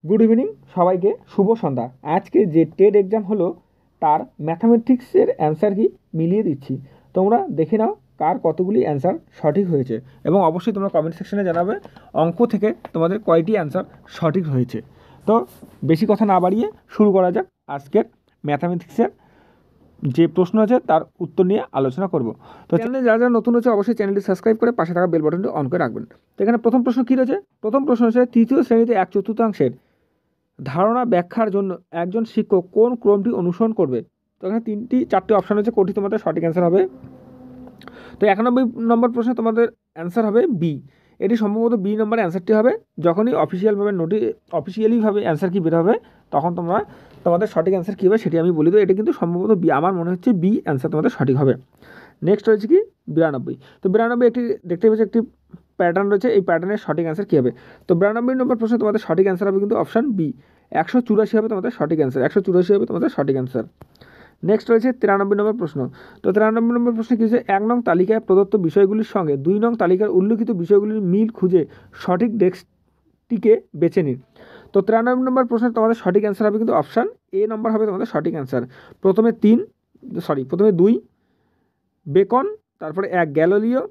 Good evening সবাইকে, শুভ সন্ধ্যা। আজকে যে টেট এক্সাম হলো তার ম্যাথামেটিক্সের অ্যান্সার কি মিলিয়ে দিচ্ছি। তোমরা দেখে নাও কার কতগুলি অ্যান্সার সঠিক হয়েছে, এবং অবশ্যই তোমরা কমেন্ট সেকশনে জানাবে অঙ্ক থেকে তোমাদের কয়টি অ্যান্সার সঠিক হয়েছে। তো বেশি কথা না বাড়িয়ে শুরু করা যাক আজকের ম্যাথামেটিক্সের যে প্রশ্ন আছে তার উত্তর নিয়ে আলোচনা করব। তো চ্যানেলে যারা যারা নতুন হচ্ছে অবশ্যই চ্যানেলটি সাবস্ক্রাইব করে পাশে থাকা বেল বাটনটি অন করে রাখবেন। তো এখানে প্রথম প্রশ্ন কী রয়েছে? প্রথম প্রশ্ন হচ্ছে তৃতীয় শ্রেণীতে 1/4 ধারণা ব্যাখ্যার জন্য একজন শিক্ষক কোন ক্রমটি অনুসরণ করবে? তো এখানে চারটি অপশান আছে, কোনটি তোমাদের সঠিক অ্যান্সার হবে? তো 91 নম্বর প্রশ্নে তোমাদের অ্যান্সার হবে বি। এটি সম্ভবত বি নম্বরের অ্যান্সারটি হবে। যখনই অফিসিয়ালিভাবে অ্যান্সার কি বের হবে তখন তোমাদের সঠিক অ্যান্সার কী হবে সেটি আমি বলি। তো এটা কিন্তু সম্ভবত বি, আমার মনে হচ্ছে বি অ্যান্সার তোমাদের সঠিক হবে। নেক্সট রয়েছে কি 92। তো 92 একটি দেখতে পাচ্ছি একটি প্যাটার্ন রয়েছে, এই প্যাটার্নের সঠিক অ্যান্সার কী হবে? তো 92 নম্বর প্রশ্নে তোমাদের সঠিক অ্যান্সার হবে কিন্তু অপশান বি, 184 হবে তোমাদের সঠিক অ্যান্সার। 184 হবে তোমাদের সঠিক অ্যান্সার। নেক্সট রয়েছে 93 নম্বর প্রশ্ন। তো 93 নম্বর প্রশ্নে কী হচ্ছে? 1 নং তালিকায় প্রদত্ত বিষয়গুলির সঙ্গে 2 নং তালিকার উল্লিখিত বিষয়গুলির মিল খুঁজে সঠিক ডেস্কটিকে বেছে নিন। তো 93 নম্বর প্রশ্নের তোমাদের সঠিক অ্যান্সার হবে কিন্তু অপশান এ নম্বর হবে তোমাদের সঠিক অ্যান্সার। প্রথমে 2 বেকন, তারপরে 1 গ্যালিলিও,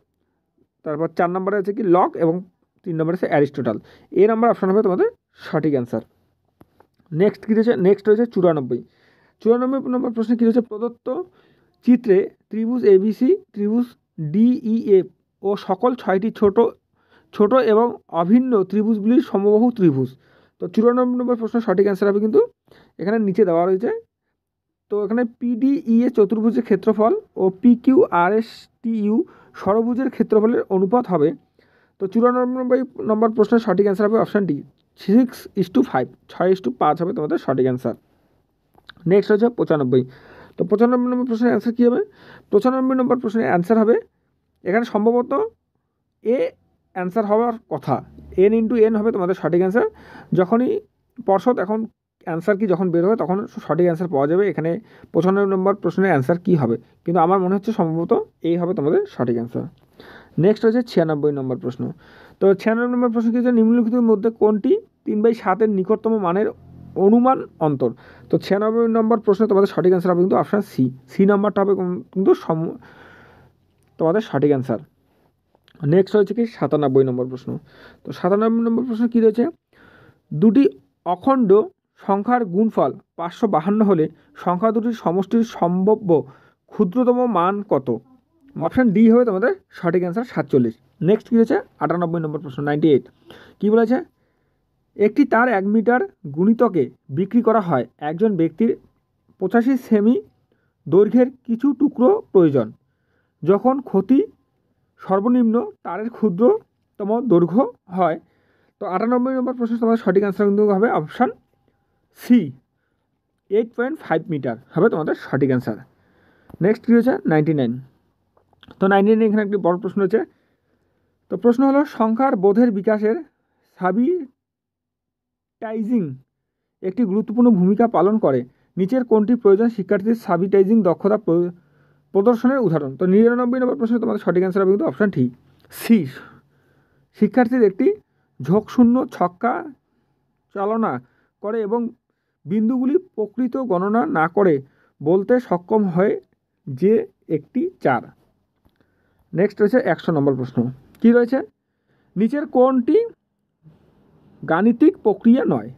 তারপর 4 নম্বরে আছে কি লক, এবং 3 নম্বরে আছে অ্যারিস্টটল। এ নম্বর অপশান হবে তোমাদের সঠিক অ্যান্সার। নেক্সট কী রয়েছে? নেক্সট রয়েছে 94 নম্বর প্রশ্নে কী রয়েছে? প্রদত্ত চিত্রে ত্রিভুজ এবিসি, ত্রিভুজ ডিইএফ ও সকল 6টি ছোট এবং অভিন্ন ত্রিভুজগুলির সমবাহু ত্রিভুজ। তো 94 নম্বর প্রশ্নের সঠিক অ্যান্সার হবে কিন্তু এখানে নিচে দেওয়া রয়েছে। তো এখানে পিডিইএ চতুর্ভুজের ক্ষেত্রফল ও পিকিউআরএসটিইউ ষড়ভুজের ক্ষেত্রফলের অনুপাত হবে। তো 94 নম্বর প্রশ্নের সঠিক অ্যান্সার হবে অপশান ডি, 6:5, 6:5 হবে তোমাদের সঠিক অ্যান্সার। নেক্সট হচ্ছে 95। তো 95 নম্বর প্রশ্নের অ্যান্সার কী হবে? 95 নম্বর প্রশ্নের অ্যান্সার হবে এখানে সম্ভবত এ অ্যান্সার হওয়ার কথা, n×n হবে তোমাদের সঠিক অ্যান্সার। যখনই পর্ষদ এখন অ্যান্সার কি যখন বের হবে তখন সঠিক অ্যান্সার পাওয়া যাবে এখানে 95 নম্বর প্রশ্নের অ্যান্সার কী হবে, কিন্তু আমার মনে হচ্ছে সম্ভবত এই হবে তোমাদের সঠিক অ্যান্সার। নেক্সট হচ্ছে 96 নম্বর প্রশ্ন। তো 96 নম্বর প্রশ্ন কী হচ্ছে? নিম্নলিখিতের মধ্যে কোনটি 3/7 নিকটতম মানের অনুমান অন্তর? তো 96 নম্বর প্রশ্নে তোমাদের সঠিক অ্যান্সার হবে কিন্তু অপশান সি নাম্বারটা হবে কিন্তু তোমাদের সঠিক অ্যান্সার। নেক্সট হচ্ছে কি 97 নম্বর প্রশ্ন। তো 97 নম্বর প্রশ্ন কী রয়েছে? দুটি অখণ্ড সংখ্যার গুণফল 552 হলে সংখ্যা দুটির সমষ্টির সম্ভাব্য ক্ষুদ্রতম মান কত? অপশান ডি হবে তোমাদের সঠিক অ্যান্সার 47। নেক্সট কী হচ্ছে? 98 নম্বর প্রশ্ন, 98। কী বলেছে? একটি তার 1 মিটার গুণিতকে বিক্রি করা হয় একজন ব্যক্তির 85 সেমি দৈর্ঘ্যের কিছু টুকরো প্রয়োজন, যখন ক্ষতি সর্বনিম্ন তারের ক্ষুদ্রতম দৈর্ঘ্য হয়। তো 98 নম্বর প্রশ্ন তোমাদের সঠিক অ্যান্সার কিন্তু হবে অপশান সি, 8.5 মিটার হবে তোমাদের সঠিক অ্যান্সার। নেক্সট কী হচ্ছে? 99। তো 99 এখানে একটি বড় প্রশ্ন হচ্ছে। তো প্রশ্ন হলো সংখ্যার বোধের বিকাশের সাবিটাইজিং একটি গুরুত্বপূর্ণ ভূমিকা পালন করে, নিচের কোনটি প্রয়োজন শিক্ষার্থীর সাবিটাইজিং দক্ষতা প্রদর্শনের উদাহরণ? তো 99 নম্বর প্রশ্নে তোমাদের সঠিক অ্যান্সার হবে কিন্তু অপশান সি, শিক্ষার্থীর একটি ঝোঁকশূন্য ছক্কা চালনা করে এবং বিন্দুগুলি প্রকৃত গণনা না করে বলতে সক্ষম হয় যে একটি 4। নেক্সট রয়েছে 100 নম্বর প্রশ্ন। কি রয়েছে? নিচের কোনটি গাণিতিক প্রক্রিয়া নয়?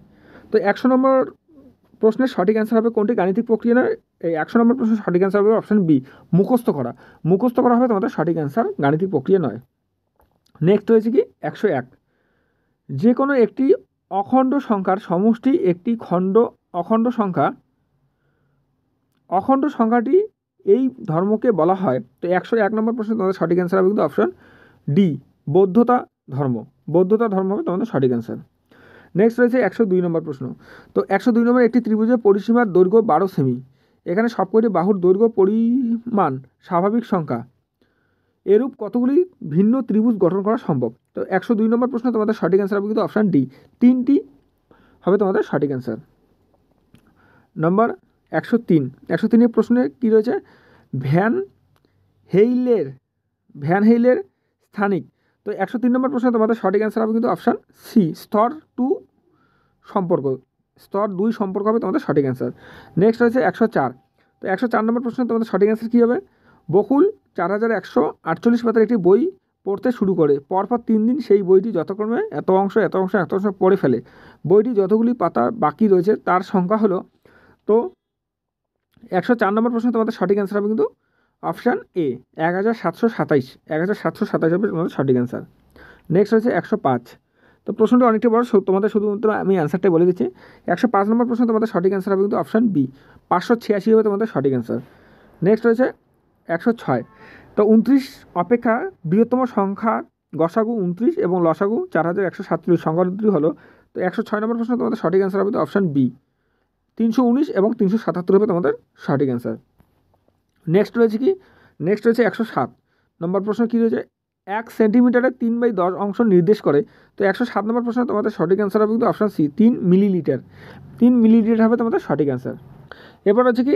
তো 100 নম্বর প্রশ্নের সঠিক অ্যান্সার হবে কোনটি গাণিতিক প্রক্রিয়া নয়? এই 100 নম্বর প্রশ্নের সঠিক অ্যান্সার হবে অপশান বি, মুখস্থ করা হবে তোমাদের সঠিক অ্যান্সার, গাণিতিক প্রক্রিয়া নয়। নেক্সট রয়েছে কি 101। যে কোনো একটি অখণ্ড সংখ্যার সমষ্টি একটি অখণ্ড সংখ্যাটি এই ধর্মকে বলা হয়। তো 101 নম্বর প্রশ্নে তোমাদের সঠিক অ্যান্সার হবে কিন্তু অপশান ডি, বৌদ্ধতা ধর্ম হবে তোমাদের সঠিক অ্যান্সার। নেক্সট রয়েছে 102 নম্বর প্রশ্ন। তো 102 নম্বর একটি ত্রিভুজের পরিসীমার দৈর্ঘ্য 12 সেমি, এখানে সবকটি বাহুর দৈর্ঘ্য পরিমাণ স্বাভাবিক সংখ্যা, এরূপ কতগুলি ভিন্ন ত্রিভুজ গঠন করা সম্ভব? তো 102 নম্বর প্রশ্ন তোমাদের সঠিক অ্যান্সার হবে কিন্তু অপশান ডি, 3টি হবে তোমাদের সঠিক অ্যান্সার। নম্বর 103 প্রশ্নে কী রয়েছে? ভ্যান হেইলের স্থানিক। তো 103 নম্বর প্রশ্নে তোমাদের সঠিক অ্যান্সার হবে কিন্তু অপশান সি, স্তর টু সম্পর্ক, স্তর 2 সম্পর্ক হবে তোমাদের সঠিক অ্যান্সার। নেক্সট রয়েছে 104। তো 104 নম্বর প্রশ্ন তোমাদের সঠিক অ্যান্সার কী হবে? বকুল 4148 পাতার একটি বই পড়তে শুরু করে, পরপর 3 দিন সেই বইটি যথাক্রমে এত অংশ পড়ে ফেলে। বইটি যতগুলি পাতা বাকি রয়েছে তার সংখ্যা হলো। তো 104 নম্বর প্রশ্ন তোমাদের সঠিক অ্যান্সার হবে কিন্তু অপশান এ, 1727। 1727 হবে তোমাদের সঠিক অ্যান্সার। নেক্সট হচ্ছে 105। তো প্রশ্নটা অনেকটা বড়, তোমাদের শুধুমাত্র আমি অ্যান্সারটাই বলে দিচ্ছি। 105 নম্বর প্রশ্ন তোমাদের সঠিক অ্যান্সার হবে কিন্তু অপশান বি, 586 হবে তোমাদের সঠিক অ্যান্সার। নেক্সট রয়েছে 106। তো 29 অপেক্ষা বৃহত্তম সংখ্যা গসাগু 29 এবং লসাগু 4147, সংখ্যা দুটি হলো। তো 106 নম্বর প্রশ্ন তোমাদের সঠিক অ্যান্সার হবে তো অপশান বি, 319 এবং 377 হবে তোমাদের সঠিক অ্যান্সার। নেক্সট রয়েছে কি? নেক্সট রয়েছে 107 নম্বর প্রশ্ন কী রয়েছে? 1 সেন্টিমিটারে 3/10 অংশ নির্দেশ করে। তো 107 নম্বর প্রশ্ন তোমাদের সঠিক অ্যান্সার হবে কিন্তু অপশান সি, 3 মিলিলিটার। 3 মিলিলিটার হবে তোমাদের সঠিক অ্যান্সার। এরপর হচ্ছে কি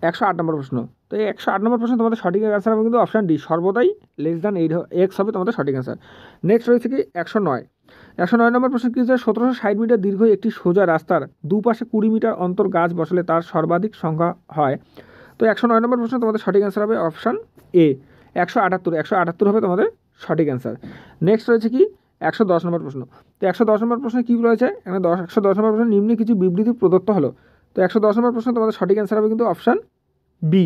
108 নম্বর প্রশ্ন। তো এই 108 নম্বর প্রশ্ন তোমাদের সঠিক অ্যান্সার হবে কিন্তু অপশান ডি, সর্বদাই <8x হবে তোমাদের সঠিক অ্যান্সার। নেক্সট রয়েছে কি 109। 109 নম্বর প্রশ্ন কী হচ্ছে? 1760 মিটার দীর্ঘ একটি সোজা রাস্তার দুপাশে 20 মিটার অন্তর গাছ বসালে তার সর্বাধিক সংখ্যা হয়। তো 109 নম্বর প্রশ্ন তোমাদের সঠিক অ্যান্সার হবে অপশান এ, 178। 178 হবে তোমাদের সঠিক অ্যান্সার। নেক্সট রয়েছে কি 110 নম্বর প্রশ্ন। তো 110 নম্বর প্রশ্নে কী রয়েছে? এখানে 110 নম্বর প্রশ্ন নিম্নে কিছু বিবৃতি প্রদত্ত হলো। তো 110 নম্বর প্রশ্ন তোমাদের সঠিক অ্যান্সার হবে কিন্তু অপশান বি,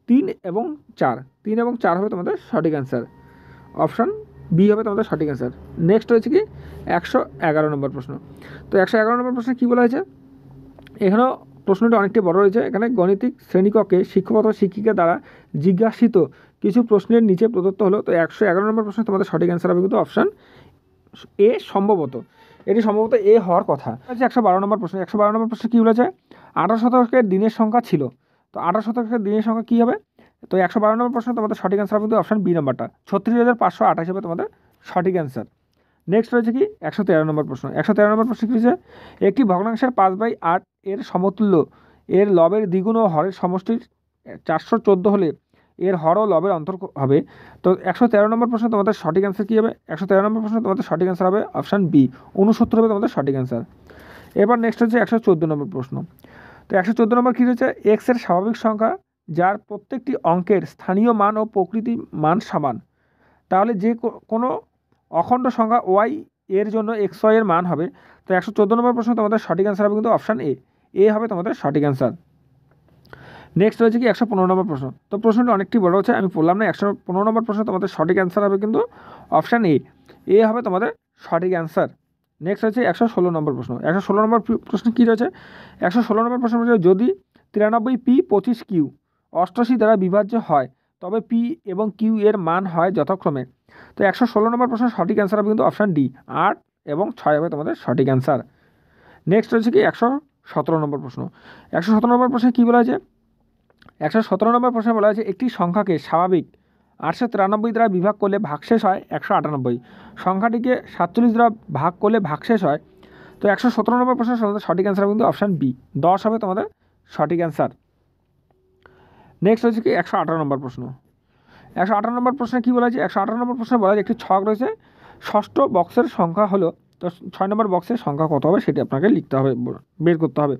3 এবং 4। 3 এবং 4 হবে তোমাদের সঠিক অ্যান্সার, অপশান বি হবে তোমাদের সঠিক অ্যান্সার। নেক্সট রয়েছে কি 111 নম্বর প্রশ্ন। তো 111 নম্বর প্রশ্নে কী বলা হয়েছে? এখানেও প্রশ্নটি অনেকটাই বড় রয়েছে। এখানে গণিতিক শ্রেণীকক্ষে শিক্ষক অথবা শিক্ষিকা দ্বারা জিজ্ঞাসিত কিছু প্রশ্নের নিচে প্রদত্ত হলো। তো 111 নম্বর প্রশ্ন তোমাদের সঠিক অ্যান্সার হবে কিন্তু অপশান এ, সম্ভবত। এটি সম্ভবত এ হওয়ার কথা। 112 নম্বর প্রশ্ন। 112 নম্বর প্রশ্ন কী বলেছে? 18 শতকের দিনের সংখ্যা ছিল। তো 18 শতকের দিনের সংখ্যা কী হবে? তো 112 নম্বর প্রশ্ন তোমাদের সঠিক অ্যান্সার হবে কিন্তু অপশান বি নাম্বারটা, 36,528 হবে তোমাদের সঠিক অ্যান্সার। নেক্সট রয়েছে কি 113 নম্বর প্রশ্ন। 113 নম্বর প্রশ্ন কী রয়েছে? একটি ভগ্নাংশের 5/8 এর সমতুল্য এর লবের দ্বিগুণ ও হরের সমষ্টির 414 হলে এর হর ও লবের অন্তর হবে। তো 113 নম্বর প্রশ্ন তোমাদের সঠিক অ্যান্সার কী হবে? 113 নম্বর প্রশ্ন তোমাদের সঠিক অ্যান্সার হবে অপশান বি, 69 হবে তোমাদের সঠিক অ্যান্সার। এবার নেক্সট হচ্ছে 114 নম্বর প্রশ্ন। তো 114 নম্বর কী রয়েছে? এক্স এর স্বাভাবিক সংখ্যা যার প্রত্যেকটি অঙ্কের স্থানীয় মান ও প্রকৃতি মান সমান, তাহলে যে কোনো অখণ্ড সংখ্যা ওয়াই এর জন্য এক্স ওয়াই এর মান হবে। তো 114 নম্বর প্রশ্ন তোমাদের সঠিক অ্যান্সার হবে কিন্তু অপশান এ, এ হবে তোমাদের সঠিক অ্যান্সার। নেক্সট রয়েছে কি 115 নম্বর প্রশ্ন। তো প্রশ্নটি অনেকটি বড় হচ্ছে, আমি বললাম না। 115 নম্বর প্রশ্ন তোমাদের সঠিক অ্যান্সার হবে কিন্তু অপশান এ, এ হবে তোমাদের সঠিক অ্যান্সার। নেক্সট হচ্ছে 116 নম্বর প্রশ্ন। 116 নম্বর প্রশ্ন কী রয়েছে? 116 নম্বর প্রশ্ন রয়েছে, যদি 93p 25q 88 দ্বারা বিভাজ্য হয় তবে পি এবং কিউ এর মান হয় যথাক্রমে। তো 116 নম্বর প্রশ্ন সঠিক অ্যান্সার হবে কিন্তু অপশান ডি, 8 এবং 6 হবে তোমাদের সঠিক অ্যান্সার। নেক্সট রয়েছে কি 117 নম্বর প্রশ্ন। 117 নম্বর প্রশ্নে কী বলা হয়েছে? 117 নম্বর প্রশ্নে বলা হয়েছে, একটি সংখ্যাকে স্বাভাবিক 893 দ্বারা বিভাগ করলে ভাগশেষ হয় 198, সংখ্যাটিকে 47 দ্বারা ভাগ করলে ভাগশেষ হয়। তো 117 নম্বর প্রশ্নের সঠিক অ্যান্সার কিন্তু অপশান বি, 10 হবে তোমাদের সঠিক অ্যান্সার। নেক্সট হচ্ছে কি 118 নম্বর প্রশ্ন। 118 নম্বর প্রশ্নে কী বলা হয়েছে? 118 নম্বর প্রশ্নে বলা হয়েছে, একটি ছক রয়েছে, ষষ্ঠ বক্সের সংখ্যা হলো, তো 6 নম্বর বক্সের সংখ্যা কত হবে সেটি আপনাকে লিখতে হবে, বের করতে হবে।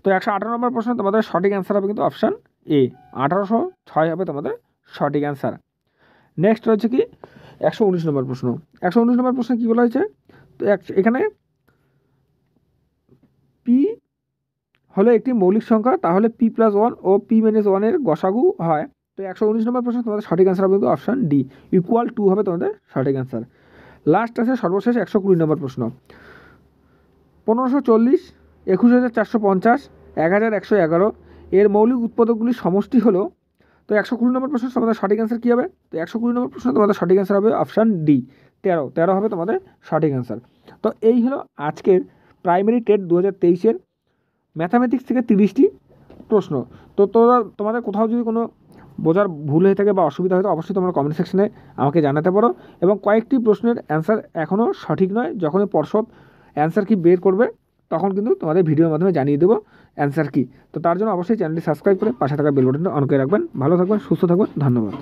তো 118 নম্বর প্রশ্ন তোমাদের সঠিক অ্যান্সার হবে কিন্তু অপশান এ, 1806 হবে তোমাদের সঠিক অ্যান্সার। নেক্সট রয়েছে কি 119 নম্বর প্রশ্ন। 119 নম্বর প্রশ্নে কী বলা হয়েছে? তো এখানে পি হলো একটি মৌলিক সংখ্যা, তাহলে p+1 ও p-1 এর গসাগু হয়। তো 119 নম্বর প্রশ্ন তোমাদের সঠিক অ্যান্সার হবে কিন্তু অপশান ডি, =2 হবে তোমাদের সঠিক অ্যান্সার। লাস্ট আছে সর্বশেষ 120 নম্বর প্রশ্ন। 1540, 21450, 1111 এর মৌলিক উৎপাদকগুলির সমষ্টি হলো। তো 120 নম্বর প্রশ্ন তোমাদের সঠিক অ্যান্সার কী হবে? তো 120 নম্বর প্রশ্ন তোমাদের সঠিক অ্যান্সার হবে অপশান ডি, 13 হবে তোমাদের সঠিক অ্যান্সার। তো এই হলো আজকের প্রাইমারি টেট 2023-এর ম্যাথামেটিক্স থেকে 30টি প্রশ্ন। তো তোমাদের কোথাও যদি কোনো বোঝার ভুল হয়ে থাকে বা অসুবিধা হয় তো অবশ্যই তোমরা কমেন্ট সেকশনে আমাকে জানাতে পারো। এবং কয়েকটি প্রশ্নের অ্যান্সার এখনও সঠিক নয়, যখনই পর্ষদ অ্যান্সার কি বের করবে তখন কিন্তু তোমাদের ভিডিওর মাধ্যমে জানিয়ে দেবো অ্যান্সার কি। তো তার জন্য অবশ্যই চ্যানেলটি সাবস্ক্রাইব করে পাশে থাকা বেল বাটনটা অন করে রাখবেন। ভালো থাকবেন, সুস্থ থাকবেন, ধন্যবাদ।